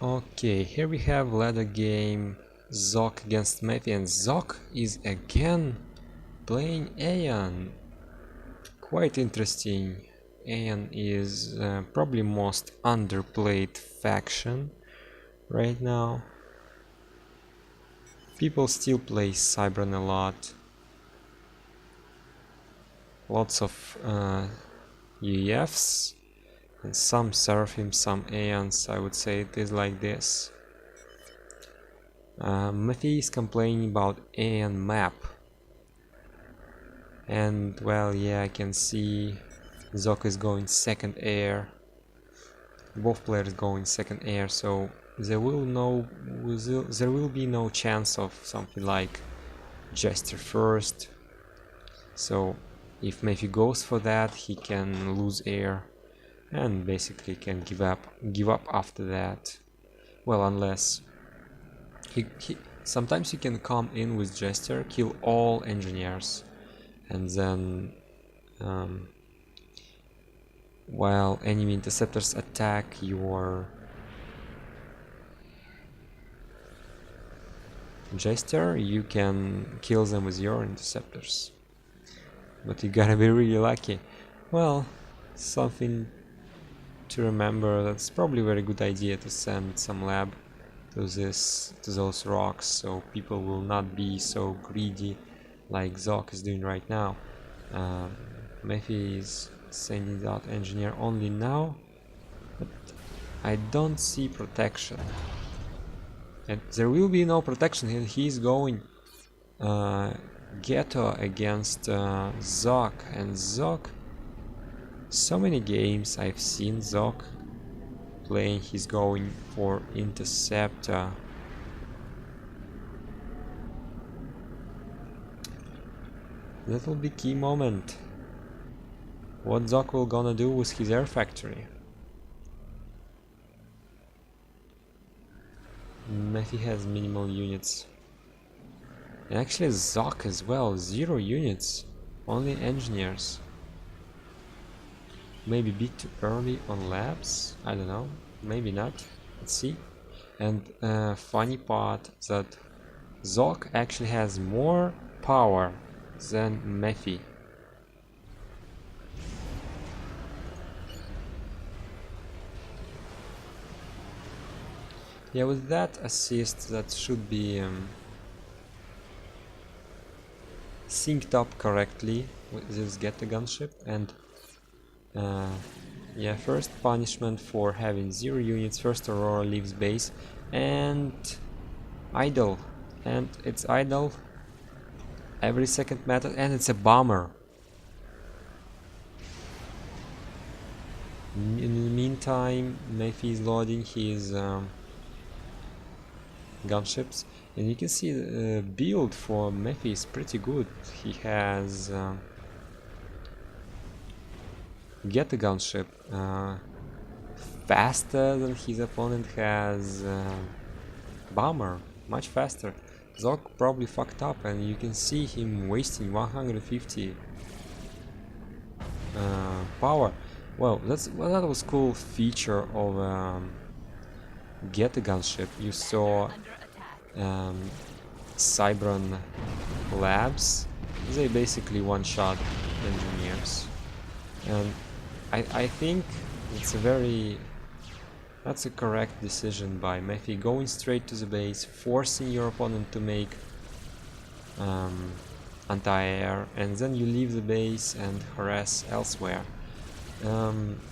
Okay, here we have ladder game Zock against Mephi, and Zock is again playing Aeon. Quite interesting. Aeon is probably most underplayed faction right now. People still play Cybran a lot. Lots of UEFs and some Seraphim, some Aeons. I would say it is like this. Mephi is complaining about Aeon map. And well, yeah, I can see Zock is going second air. Both players going second air, so there will be no chance of something like Jester first. So if Mephi goes for that, he can lose air and basically can give up after that. Well, unless he sometimes he can come in with Jester, kill all engineers, and then while enemy interceptors attack your Jester, you can kill them with your interceptors. But you gotta be really lucky. Well, something to remember, that's probably a very good idea to send some lab to those rocks, so people will not be so greedy like Zock is doing right now. Mephi is sending out engineer only now, but I don't see protection. And there will be no protection, and he's going Ghetto against Zock, and Zock, so many games I've seen Zock playing, he's going for Interceptor. That will be key moment. What Zock will gonna do with his air factory? Mephi has minimal units. And actually Zock as well, 0 units. Only engineers. Maybe a bit too early on labs? I don't know. Maybe not. Let's see. And funny part that Zock actually has more power than Mephi. Yeah, with that assist, that should be synced up correctly with this get the gunship. And yeah, first punishment for having 0 units. First Aurora leaves base and idle, and it's idle. Every second matters, and it's a bomber. In the meantime, Mephi is loading his gunships, and you can see the build for Mephi is pretty good. He has get the gunship faster than his opponent has bomber, much faster. Zock probably fucked up, and you can see him wasting 150 power. Well, that was cool feature of get the gunship. You saw Cybran labs, they basically one-shot engineers, and I think that's a correct decision by Mephi, going straight to the base, forcing your opponent to make anti-air, and then you leave the base and harass elsewhere.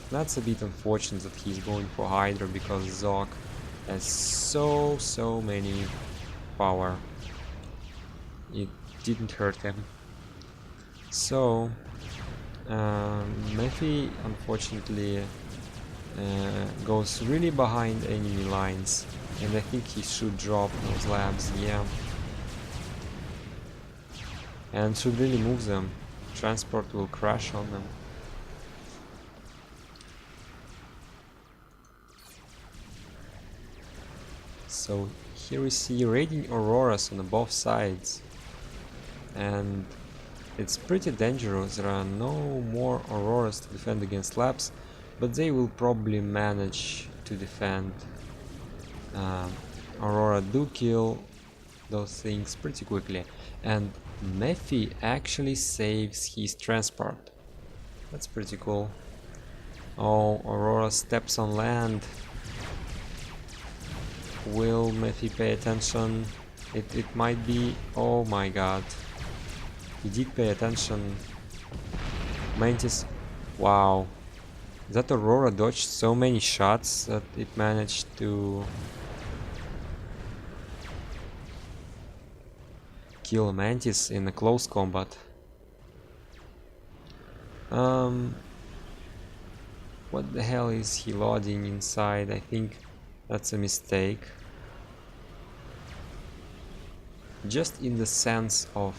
That's a bit unfortunate that he's going for Hydra, because Zock has so many power. It didn't hurt him. So Mephi unfortunately goes really behind enemy lines, and I think he should drop those labs, yeah, and should really move them. Transport will crash on them. So here we see raiding Auroras on both sides, and it's pretty dangerous. There are no more Auroras to defend against labs, but they will probably manage to defend um, Aurora do kill those things pretty quickly, and Mephi actually saves his transport. That's pretty cool. Oh, Aurora steps on land. Will Mephi pay attention? It might be... Oh my god. He did pay attention. Mantis... Wow. That Aurora dodged so many shots that it managed to kill a Mantis in a close combat. What the hell is he loading inside? I think that's a mistake. Just in the sense of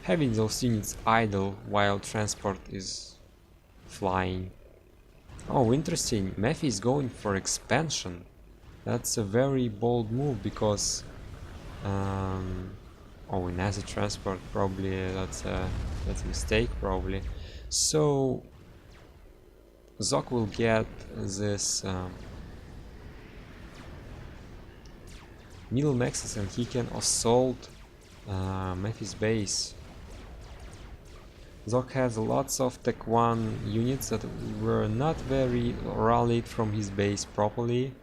having those units idle while transport is flying. Oh, interesting. Mephi is going for expansion. That's a very bold move because oh, in asset transport probably that's a mistake probably. So Zock will get this middle maxes and he can assault Mephi's base. Zock has lots of Tech 1 units that were not very rallied from his base properly.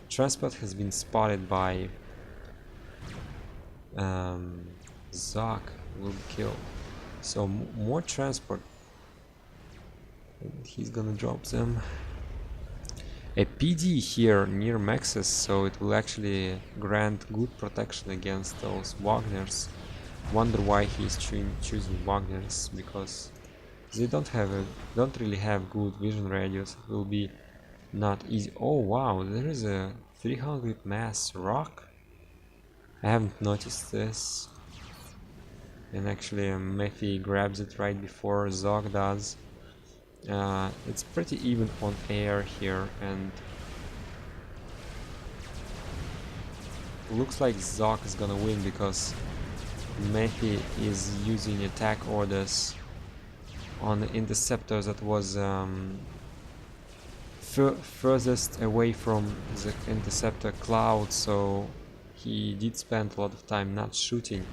Transport has been spotted by Zock will kill. So more transport. And he's gonna drop them. A PD here near Maxes, so it will actually grant good protection against those Wagners. Wonder why he's choosing Wagners, because they don't really have good vision radius. It will be not easy. Oh wow, there is a 300 mass rock. I haven't noticed this. And actually Mephi grabs it right before Zock does. It's pretty even on air here, and looks like Zock is gonna win because Mephi is using attack orders on the interceptor that was furthest away from the interceptor cloud, so he did spend a lot of time not shooting,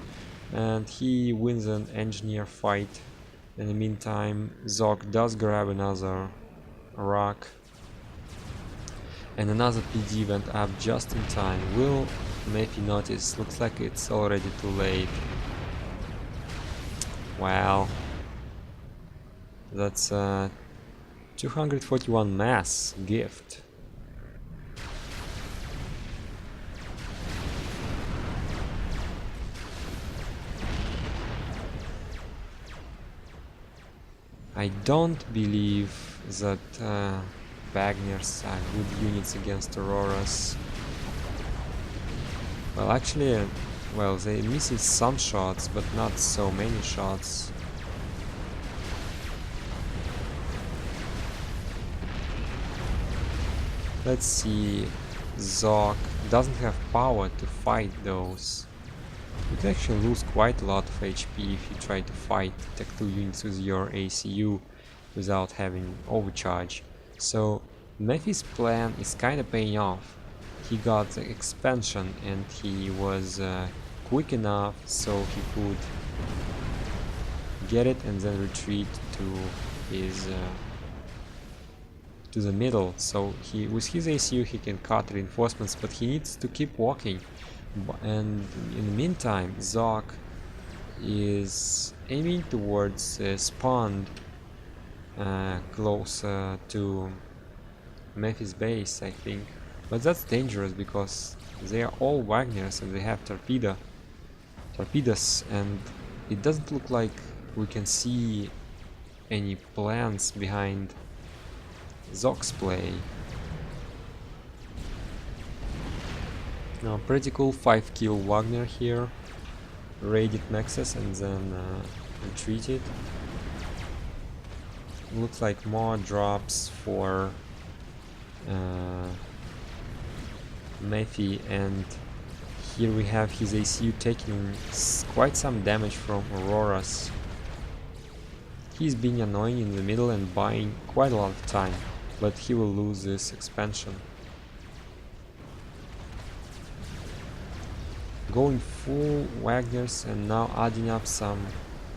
and he wins an engineer fight. In the meantime, Zock does grab another rock, and another PD went up just in time. Will Mephi notice? Looks like it's already too late. Wow, that's a 241 mass gift. I don't believe that Wagners are good units against Auroras. Well, actually, well, they missing some shots, but not so many shots. Let's see. Zock doesn't have power to fight those. You can actually lose quite a lot of HP if you try to fight Tech 2 units with your ACU without having overcharge. So Mephi's plan is kinda paying off. He got the expansion and he was quick enough so he could get it and then retreat to his to the middle. So he, with his ACU, he can cut reinforcements, but he needs to keep walking. And in the meantime, Zock is aiming towards spawn closer to Mephi's base, I think. But that's dangerous because they are all Wagners and they have torpedoes, and it doesn't look like we can see any plans behind Zock's play. Now, pretty cool 5-kill Wagner here, raided Maxes and then retreated. Looks like more drops for Mephi, and here we have his ACU taking quite some damage from Auroras. He's being annoying in the middle and buying quite a lot of time, but he will lose this expansion. going full Wagners and now adding up some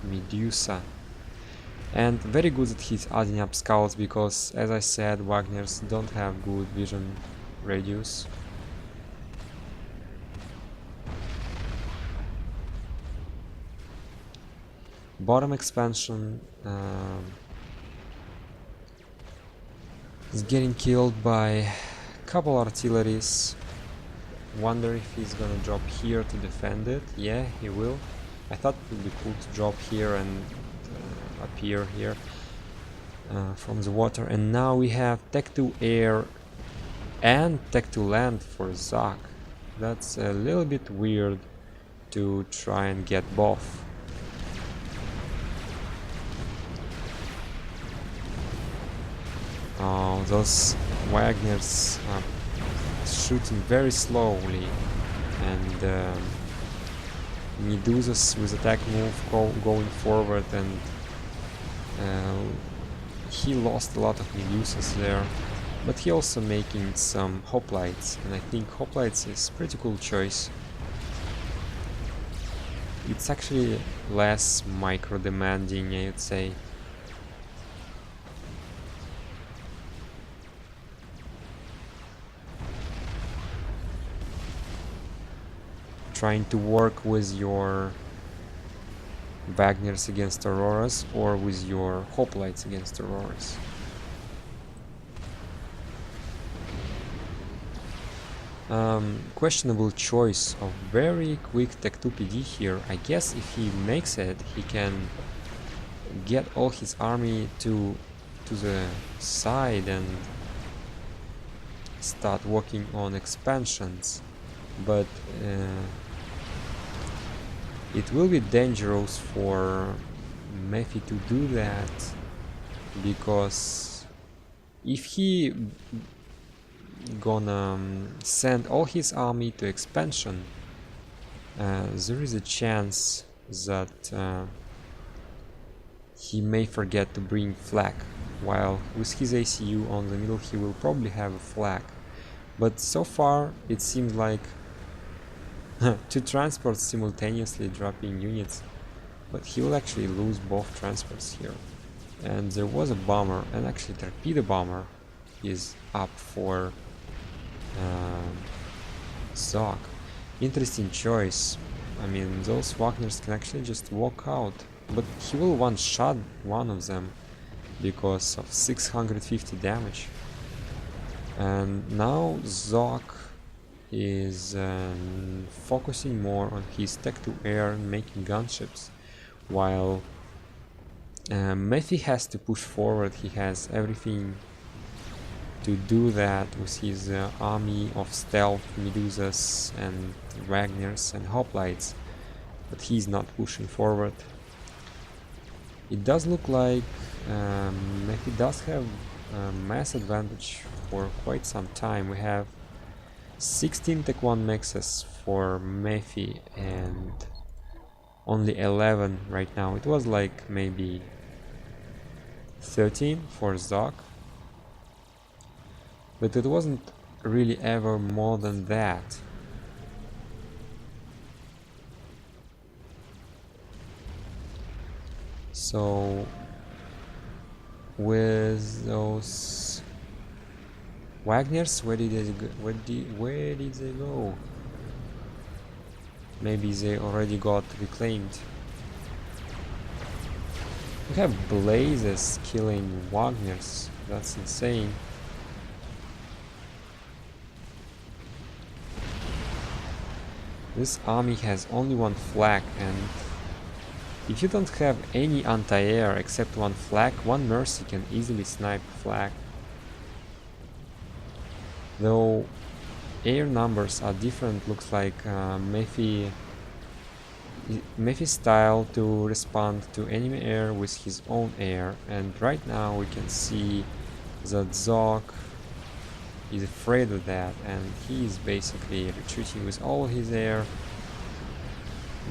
Medusa. And very good that he's adding up scouts because, as I said, Wagners don't have good vision radius. Bottom expansion is getting killed by a couple artilleries. Wonder if he's gonna drop here to defend it. Yeah, he will. I thought it would be cool to drop here and appear here from the water. And now we have Tech to Air and Tech to Land for Zock. That's a little bit weird to try and get both. Those Wagners are shooting very slowly, and Medusas with attack move going forward, and he lost a lot of Medusas there, but he also making some hoplites, and I think hoplites is pretty cool choice. It's actually less micro demanding, I would say. Trying to work with your Wagners against Auroras or with your hoplites against Auroras. Questionable choice of very quick Tech 2 PD here. I guess if he makes it, he can get all his army to the side and start working on expansions, but it will be dangerous for Mephi to do that, because if he gonna send all his army to expansion, there is a chance that he may forget to bring flag, while with his ACU on the middle he will probably have a flag. But so far it seems like two transports simultaneously dropping units, but he will actually lose both transports here. And there was a bomber, and actually torpedo bomber is up for Zock. Interesting choice. I mean, those Wagners can actually just walk out, but he will one-shot one of them because of 650 damage. And now Zock is focusing more on his Tech to Air and making gunships, while Mephi has to push forward. He has everything to do that with his army of stealth Medusas and Wagners and hoplites, but he's not pushing forward. It does look like Mephi does have a mass advantage for quite some time. We have 16 Tech 1 mexes for Mephi and only 11 right now. It was like maybe 13 for Zock, but it wasn't really ever more than that. So with those Wagners, where did they go? Where did they go? Maybe they already got reclaimed. We have blazes killing Wagners. That's insane. This army has only one flag, and if you don't have any anti-air except one flag, one mercy can easily snipe a flag. Though air numbers are different, looks like Mephi's style to respond to enemy air with his own air, and right now we can see that Zock is afraid of that, and he is basically retreating with all his air,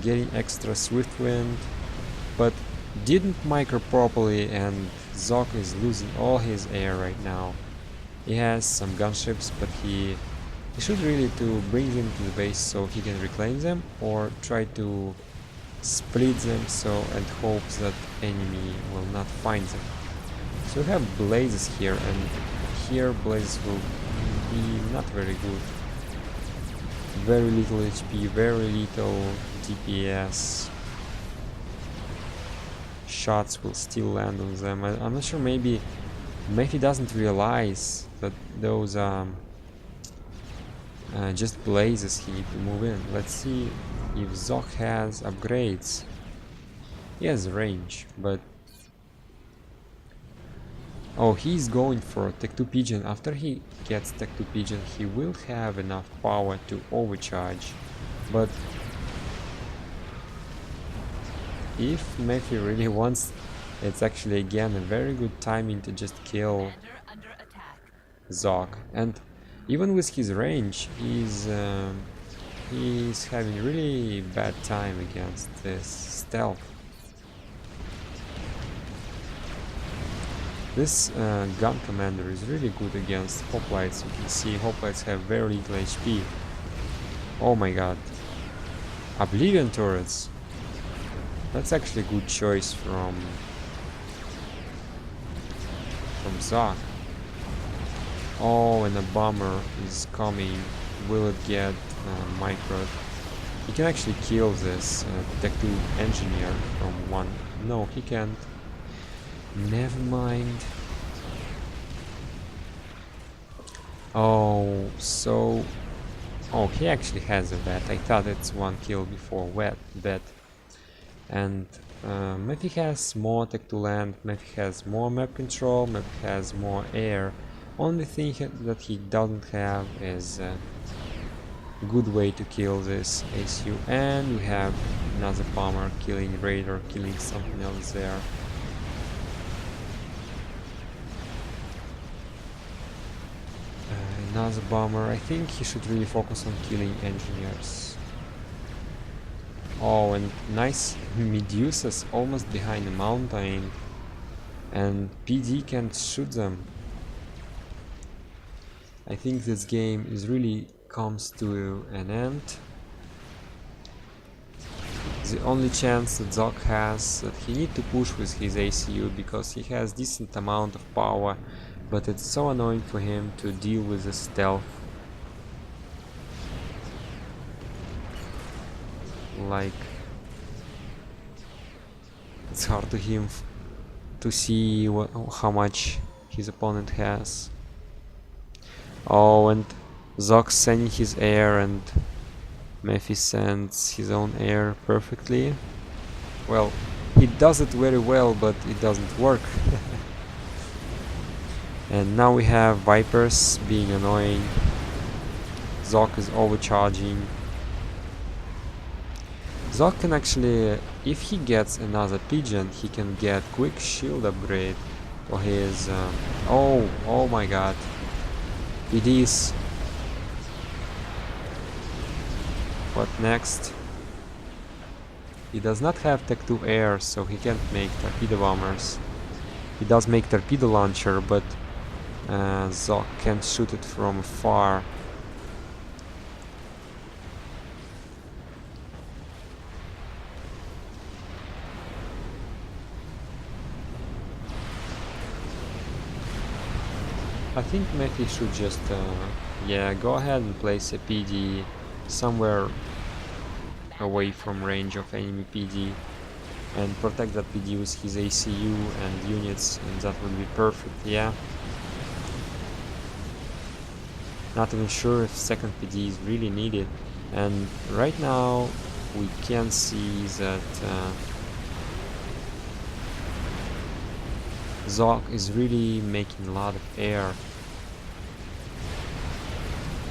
getting extra swift wind, but didn't micro properly, and Zock is losing all his air right now. He has some gunships, but he He should really to bring them to the base so he can reclaim them, or try to split them so and hopes that enemy will not find them. So we have blazes here, and here blazes will be not very good. Very little HP, very little DPS. Shots will still land on them. I'm not sure, maybe Mephi doesn't realize that those just blazes he need to move in. Let's see if Zock has upgrades. He has range, but oh, he's going for Tech 2 Pigeon. After he gets Tech 2 Pigeon, he will have enough power to overcharge. But if Mephi really wants, it's actually again a very good timing to just kill Zock. And even with his range, he's having really bad time against this stealth. This gun commander is really good against hoplites. You can see hoplites have very little HP. Oh my god. Oblivion turrets. That's actually a good choice from Zock. Oh, and a bomber is coming. Will it get micro? He can actually kill this Tech 2 engineer from one. No, he can't. Never mind. Oh, so... Oh, he actually has a vet. I thought it's one kill before vet. And Mephi has more Tech 2 land, Mephi has more map control, Mephi has more air. Only thing that he doesn't have is a good way to kill this ACU. And we have another bomber killing Raider, killing something else there. Another bomber. I think he should really focus on killing engineers. Oh, and nice Medusas almost behind the mountain, and PD can't shoot them. I think this game is really comes to an end. The only chance that Zock has that he need to push with his ACU because he has decent amount of power, but it's so annoying for him to deal with the stealth. Like, it's hard to him to see how much his opponent has. Oh, and Zock sending his air, and Mephi sends his own air perfectly. Well, he does it very well, but it doesn't work. And now we have Vipers being annoying. Zock is overcharging. Zock can actually, if he gets another pigeon, he can get quick shield upgrade for his... oh my god. It is... What next? He does not have Tech 2 air, so he can't make torpedo bombers. He does make torpedo launcher, but Zock can shoot it from afar. I think Mephi should just yeah, go ahead and place a PD somewhere away from range of enemy PD and protect that PD with his ACU and units, and that would be perfect. Yeah, not even sure if second PD is really needed, and right now we can see that Zock is really making a lot of air.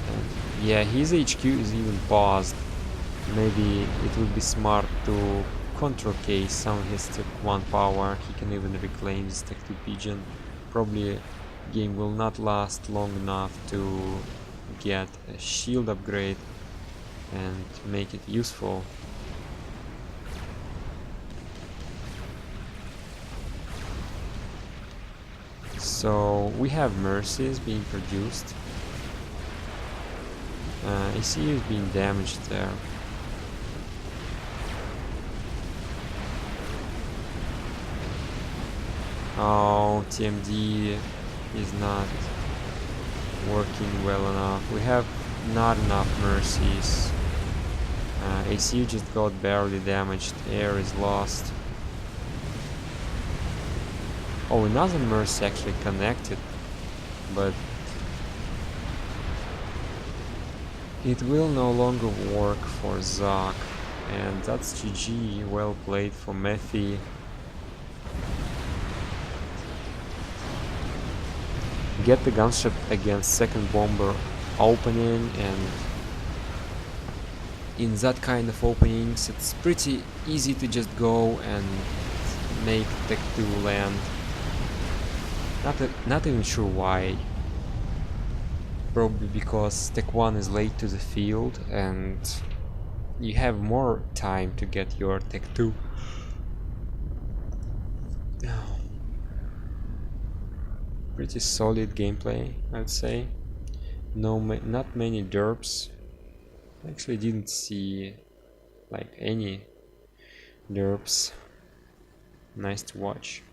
And yeah, his HQ is even paused. Maybe it would be smart to control case some of his Tech 1 power. He can even reclaim his Tech 2 Pigeon. Probably game will not last long enough to get a shield upgrade and make it useful. So we have Mercies being produced. ACU is being damaged there. Oh, TMD is not working well enough. We have not enough mercies. ACU just got barely damaged. Air is lost. Oh, another mercy actually connected, but it will no longer work for Zock. And that's GG. Well played for Mephi. Get the gunship against second bomber opening, and in that kind of openings it's pretty easy to just go and make Tech 2 land. Not even sure why. Probably because Tech 1 is late to the field and you have more time to get your Tech 2. Pretty solid gameplay, I'd say. Not many derps. Actually didn't see like any derps. Nice to watch.